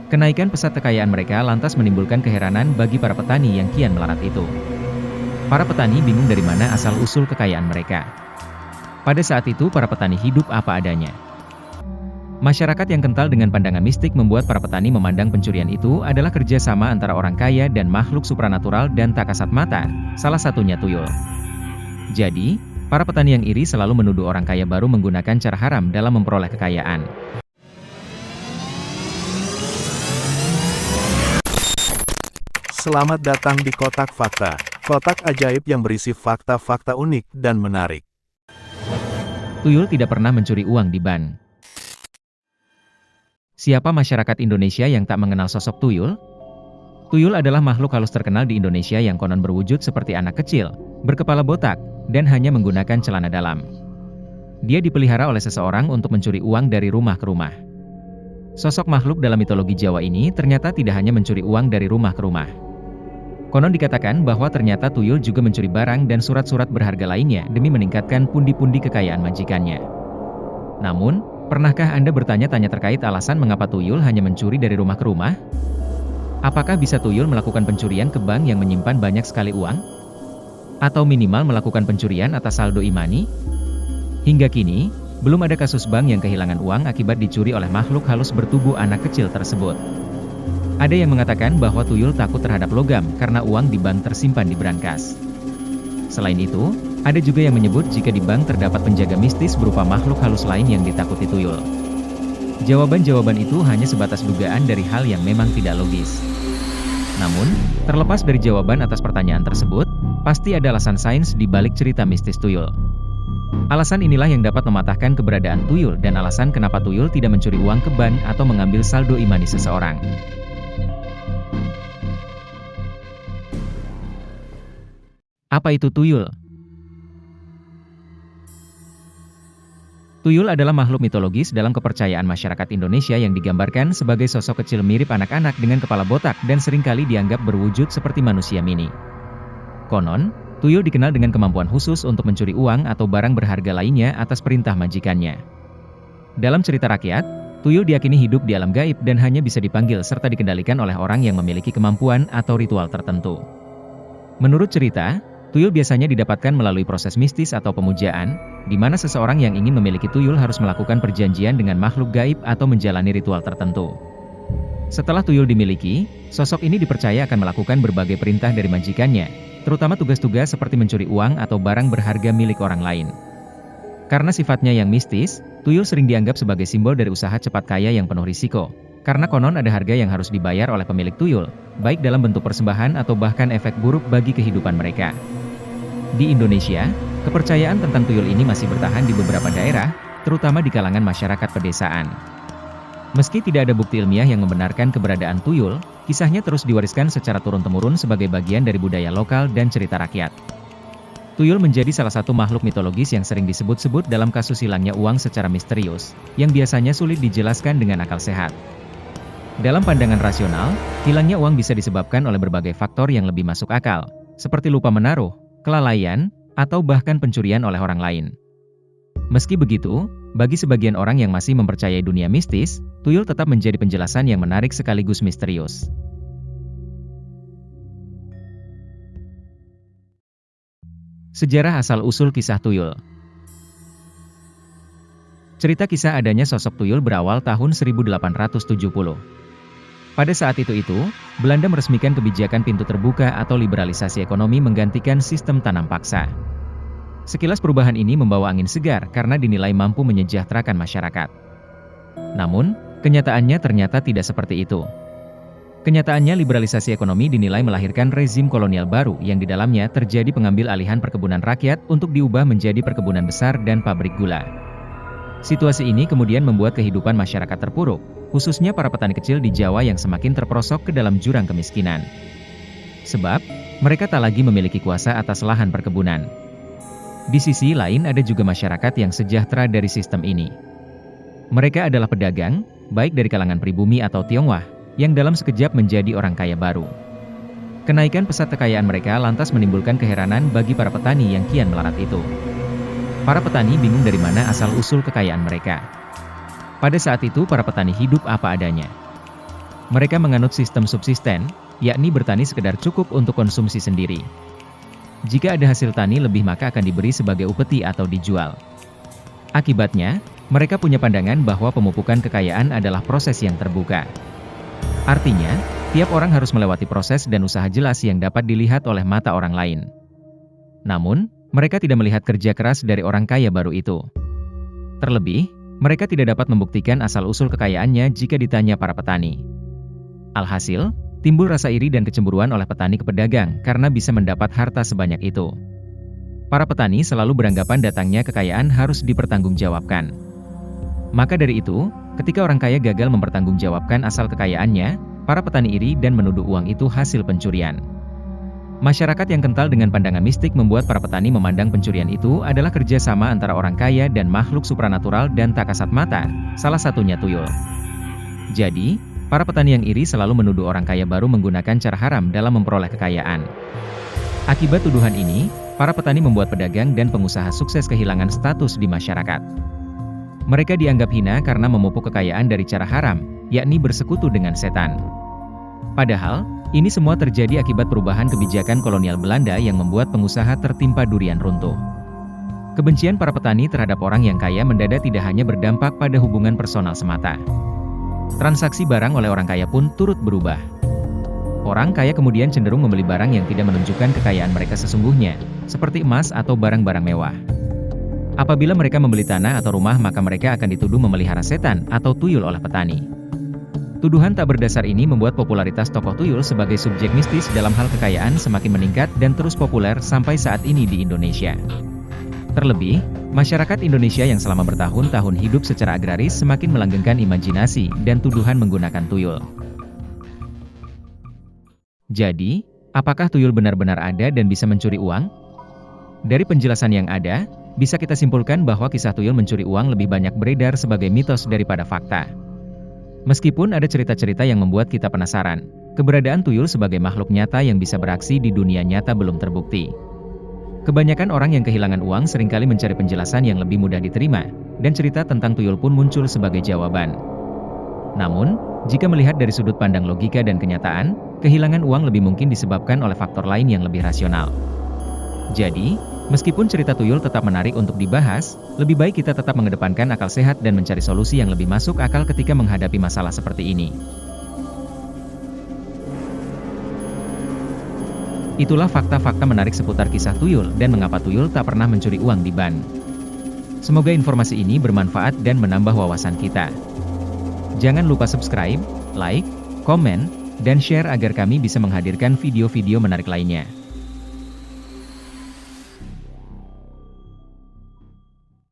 Kenaikan pesat kekayaan mereka lantas menimbulkan keheranan bagi para petani yang kian melarat itu. Para petani bingung dari mana asal-usul kekayaan mereka. Pada saat itu para petani hidup apa adanya. Masyarakat yang kental dengan pandangan mistik membuat para petani memandang pencurian itu adalah kerja sama antara orang kaya dan makhluk supranatural dan tak kasat mata, salah satunya tuyul. Jadi, para petani yang iri selalu menuduh orang kaya baru menggunakan cara haram dalam memperoleh kekayaan. Selamat datang di Kotak Fakta, kotak ajaib yang berisi fakta-fakta unik dan menarik. Tuyul tidak pernah mencuri uang di bank. Siapa masyarakat Indonesia yang tak mengenal sosok tuyul? Tuyul adalah makhluk halus terkenal di Indonesia yang konon berwujud seperti anak kecil, berkepala botak, dan hanya menggunakan celana dalam. Dia dipelihara oleh seseorang untuk mencuri uang dari rumah ke rumah. Sosok makhluk dalam mitologi Jawa ini ternyata tidak hanya mencuri uang dari rumah ke rumah. Konon dikatakan bahwa ternyata tuyul juga mencuri barang dan surat-surat berharga lainnya demi meningkatkan pundi-pundi kekayaan majikannya. Namun, pernahkah Anda bertanya-tanya terkait alasan mengapa tuyul hanya mencuri dari rumah ke rumah? Apakah bisa tuyul melakukan pencurian ke bank yang menyimpan banyak sekali uang? Atau minimal melakukan pencurian atas saldo e-money? Hingga kini, belum ada kasus bank yang kehilangan uang akibat dicuri oleh makhluk halus bertubuh anak kecil tersebut. Ada yang mengatakan bahwa tuyul takut terhadap logam karena uang di bank tersimpan di brankas. Selain itu, ada juga yang menyebut jika di bank terdapat penjaga mistis berupa makhluk halus lain yang ditakuti tuyul. Jawaban-jawaban itu hanya sebatas dugaan dari hal yang memang tidak logis. Namun, terlepas dari jawaban atas pertanyaan tersebut, pasti ada alasan sains di balik cerita mistis tuyul. Alasan inilah yang dapat mematahkan keberadaan tuyul dan alasan kenapa tuyul tidak mencuri uang ke bank atau mengambil saldo e-money seseorang. Apa itu tuyul? Tuyul adalah makhluk mitologis dalam kepercayaan masyarakat Indonesia yang digambarkan sebagai sosok kecil mirip anak-anak dengan kepala botak dan seringkali dianggap berwujud seperti manusia mini. Konon, tuyul dikenal dengan kemampuan khusus untuk mencuri uang atau barang berharga lainnya atas perintah majikannya. Dalam cerita rakyat, tuyul diyakini hidup di alam gaib dan hanya bisa dipanggil serta dikendalikan oleh orang yang memiliki kemampuan atau ritual tertentu. Menurut cerita, tuyul biasanya didapatkan melalui proses mistis atau pemujaan, di mana seseorang yang ingin memiliki tuyul harus melakukan perjanjian dengan makhluk gaib atau menjalani ritual tertentu. Setelah tuyul dimiliki, sosok ini dipercaya akan melakukan berbagai perintah dari majikannya, terutama tugas-tugas seperti mencuri uang atau barang berharga milik orang lain. Karena sifatnya yang mistis, tuyul sering dianggap sebagai simbol dari usaha cepat kaya yang penuh risiko. Karena konon ada harga yang harus dibayar oleh pemilik tuyul, baik dalam bentuk persembahan atau bahkan efek buruk bagi kehidupan mereka. Di Indonesia, kepercayaan tentang tuyul ini masih bertahan di beberapa daerah, terutama di kalangan masyarakat pedesaan. Meski tidak ada bukti ilmiah yang membenarkan keberadaan tuyul, kisahnya terus diwariskan secara turun-temurun sebagai bagian dari budaya lokal dan cerita rakyat. Tuyul menjadi salah satu makhluk mitologis yang sering disebut-sebut dalam kasus hilangnya uang secara misterius, yang biasanya sulit dijelaskan dengan akal sehat. Dalam pandangan rasional, hilangnya uang bisa disebabkan oleh berbagai faktor yang lebih masuk akal, seperti lupa menaruh, kelalaian, atau bahkan pencurian oleh orang lain. Meski begitu, bagi sebagian orang yang masih mempercayai dunia mistis, tuyul tetap menjadi penjelasan yang menarik sekaligus misterius. Sejarah asal-usul kisah tuyul. Cerita kisah adanya sosok tuyul berawal tahun 1870. Pada saat itu, Belanda meresmikan kebijakan pintu terbuka atau liberalisasi ekonomi menggantikan sistem tanam paksa. Sekilas perubahan ini membawa angin segar karena dinilai mampu menyejahterakan masyarakat. Namun, kenyataannya ternyata tidak seperti itu. Kenyataannya liberalisasi ekonomi dinilai melahirkan rezim kolonial baru yang di dalamnya terjadi pengambil alihan perkebunan rakyat untuk diubah menjadi perkebunan besar dan pabrik gula. Situasi ini kemudian membuat kehidupan masyarakat terpuruk, khususnya para petani kecil di Jawa yang semakin terperosok ke dalam jurang kemiskinan. Sebab, mereka tak lagi memiliki kuasa atas lahan perkebunan. Di sisi lain ada juga masyarakat yang sejahtera dari sistem ini. Mereka adalah pedagang, baik dari kalangan pribumi atau Tionghoa, yang dalam sekejap menjadi orang kaya baru. Kenaikan pesat kekayaan mereka lantas menimbulkan keheranan bagi para petani yang kian melarat itu. Para petani bingung dari mana asal-usul kekayaan mereka. Pada saat itu para petani hidup apa adanya. Mereka menganut sistem subsisten, yakni bertani sekedar cukup untuk konsumsi sendiri. Jika ada hasil tani lebih maka akan diberi sebagai upeti atau dijual. Akibatnya, mereka punya pandangan bahwa pemupukan kekayaan adalah proses yang terbuka. Artinya, tiap orang harus melewati proses dan usaha jelas yang dapat dilihat oleh mata orang lain. Namun, mereka tidak melihat kerja keras dari orang kaya baru itu. Terlebih, mereka tidak dapat membuktikan asal-usul kekayaannya jika ditanya para petani. Alhasil, timbul rasa iri dan kecemburuan oleh petani ke pedagang karena bisa mendapat harta sebanyak itu. Para petani selalu beranggapan datangnya kekayaan harus dipertanggungjawabkan. Maka dari itu, ketika orang kaya gagal mempertanggungjawabkan asal kekayaannya, para petani iri dan menuduh uang itu hasil pencurian. Masyarakat yang kental dengan pandangan mistik membuat para petani memandang pencurian itu adalah kerjasama antara orang kaya dan makhluk supranatural dan tak kasat mata, salah satunya tuyul. Jadi, para petani yang iri selalu menuduh orang kaya baru menggunakan cara haram dalam memperoleh kekayaan. Akibat tuduhan ini, para petani membuat pedagang dan pengusaha sukses kehilangan status di masyarakat. Mereka dianggap hina karena memupuk kekayaan dari cara haram, yakni bersekutu dengan setan. Padahal, ini semua terjadi akibat perubahan kebijakan kolonial Belanda yang membuat pengusaha tertimpa durian runtuh. Kebencian para petani terhadap orang yang kaya mendadak tidak hanya berdampak pada hubungan personal semata. Transaksi barang oleh orang kaya pun turut berubah. Orang kaya kemudian cenderung membeli barang yang tidak menunjukkan kekayaan mereka sesungguhnya, seperti emas atau barang-barang mewah. Apabila mereka membeli tanah atau rumah maka mereka akan dituduh memelihara setan atau tuyul oleh petani. Tuduhan tak berdasar ini membuat popularitas tokoh tuyul sebagai subjek mistis dalam hal kekayaan semakin meningkat dan terus populer sampai saat ini di Indonesia. Terlebih, masyarakat Indonesia yang selama bertahun-tahun hidup secara agraris semakin melanggengkan imajinasi dan tuduhan menggunakan tuyul. Jadi, apakah tuyul benar-benar ada dan bisa mencuri uang? Dari penjelasan yang ada, bisa kita simpulkan bahwa kisah tuyul mencuri uang lebih banyak beredar sebagai mitos daripada fakta. Meskipun ada cerita-cerita yang membuat kita penasaran, keberadaan tuyul sebagai makhluk nyata yang bisa beraksi di dunia nyata belum terbukti. Kebanyakan orang yang kehilangan uang seringkali mencari penjelasan yang lebih mudah diterima, dan cerita tentang tuyul pun muncul sebagai jawaban. Namun, jika melihat dari sudut pandang logika dan kenyataan, kehilangan uang lebih mungkin disebabkan oleh faktor lain yang lebih rasional. Jadi, meskipun cerita tuyul tetap menarik untuk dibahas, lebih baik kita tetap mengedepankan akal sehat dan mencari solusi yang lebih masuk akal ketika menghadapi masalah seperti ini. Itulah fakta-fakta menarik seputar kisah tuyul dan mengapa tuyul tak pernah mencuri uang di ban. Semoga informasi ini bermanfaat dan menambah wawasan kita. Jangan lupa subscribe, like, komen, dan share agar kami bisa menghadirkan video-video menarik lainnya.